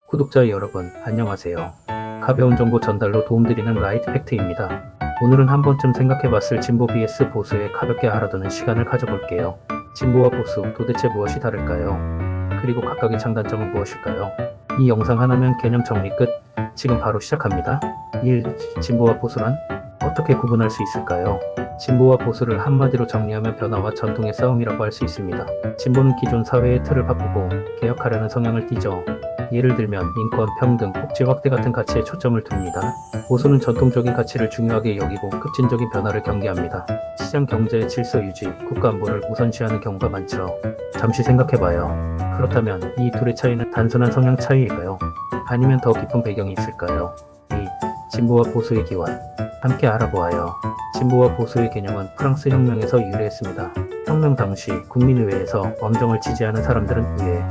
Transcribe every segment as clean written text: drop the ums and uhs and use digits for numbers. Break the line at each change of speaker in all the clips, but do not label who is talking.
구독자 여러분, 안녕하세요. 가벼운 정보 전달로 도움드리는 라이트 팩트입니다. 오늘은 한 번쯤 생각해봤을 진보 vs 보수에 가볍게 알아두는 시간을 가져볼게요. 진보와 보수, 도대체 무엇이 다를까요? 그리고 각각의 장단점은 무엇일까요? 이 영상 하나면 개념 정리 끝. 지금 바로 시작합니다. 1. 진보와 보수란? 어떻게 구분할 수 있을까요? 진보와 보수를 한마디로 정리하면 변화와 전통의 싸움이라고 할 수 있습니다. 진보는 기존 사회의 틀을 바꾸고 개혁하려는 성향을 띠죠. 예를 들면 인권, 평등, 복지 확대 같은 가치에 초점을 둡니다. 보수는 전통적인 가치를 중요하게 여기고 급진적인 변화를 경계합니다. 시장 경제의 질서 유지, 국가 안보를 우선시하는 경우가 많죠. 잠시 생각해봐요. 그렇다면 이 둘의 차이는 단순한 성향 차이일까요? 아니면 더 깊은 배경이 있을까요? 2. 진보와 보수의 기원. 함께 알아보아요. 진보와 보수의 개념은 프랑스 혁명에서 유래했습니다. 혁명 당시 국민의회에서 왕정을 지지하는 사람들은 위에,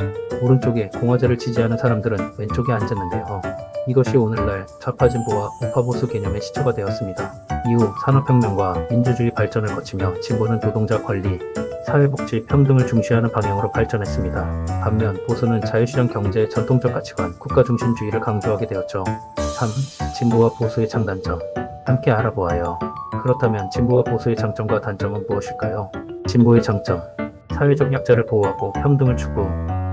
오른쪽에 공화제를 지지하는 사람들은 왼쪽에 앉았는데요. 이것이 오늘날 좌파 진보와 우파 보수 개념의 시초가 되었습니다. 이후 산업혁명과 민주주의 발전을 거치며 진보는 노동자 권리, 사회복지, 평등을 중시하는 방향으로 발전했습니다. 반면 보수는 자유시장 경제의 전통적 가치관, 국가중심주의를 강조하게 되었죠. 3. 진보와 보수의 장단점. 함께 알아보아요. 그렇다면 진보와 보수의 장점과 단점은 무엇일까요? 진보의 장점. 사회적 약자를 보호하고 평등을 추구,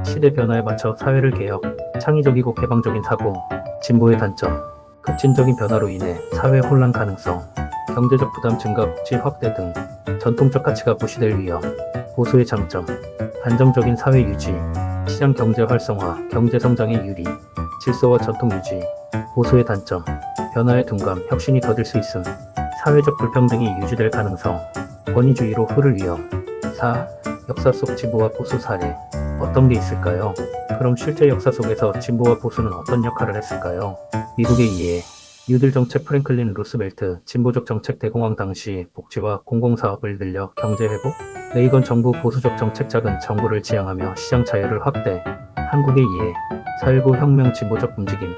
시대 변화에 맞춰 사회를 개혁, 창의적이고 개방적인 사고. 진보의 단점. 급진적인 변화로 인해 사회 혼란 가능성, 경제적 부담 증가, 복지 확대 등 전통적 가치가 무시될 위험. 보수의 장점. 안정적인 사회 유지, 시장 경제 활성화, 경제 성장의 유리, 질서와 전통 유지. 보수의 단점. 변화에 둔감, 혁신이 더딜 수 있음, 사회적 불평등이 유지될 가능성, 권위주의로 흐를 위험. 4. 역사 속 진보와 보수 사례. 어떤 게 있을까요? 그럼 실제 역사 속에서 진보와 보수는 어떤 역할을 했을까요? 미국의 이해. 뉴딜 정책 프랭클린 루스벨트, 진보적 정책 대공황 당시 복지와 공공사업을 늘려 경제 회복. 레이건 정부 보수적 정책 작은 정부를 지향하며 시장 자유를 확대. 한국의 이해. 4.19 혁명 진보적 움직임,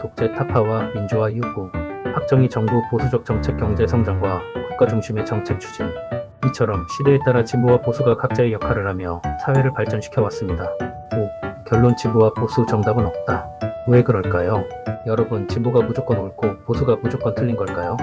독재 타파와 민주화 요구. 박정희 정부 보수적 정책 경제 성장과 국가 중심의 정책 추진. 이처럼 시대에 따라 진보와 보수가 각자의 역할을 하며 사회를 발전시켜 왔습니다. 5. 결론. 진보와 보수 정답은 없다. 왜 그럴까요? 여러분, 진보가 무조건 옳고 보수가 무조건 틀린 걸까요?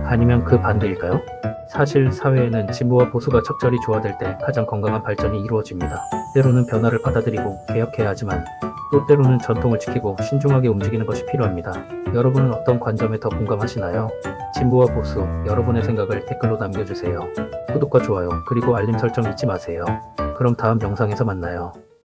아니면 그 반대일까요? 사실 사회에는 진보와 보수가 적절히 조화될 때 가장 건강한 발전이 이루어집니다. 때로는 변화를 받아들이고 개혁해야 하지만 또 때로는 전통을 지키고 신중하게 움직이는 것이 필요합니다. 여러분은 어떤 관점에 더 공감하시나요? 진보와 보수, 여러분의 생각을 댓글로 남겨주세요. 구독과 좋아요, 그리고 알림 설정 잊지 마세요. 그럼 다음 영상에서 만나요.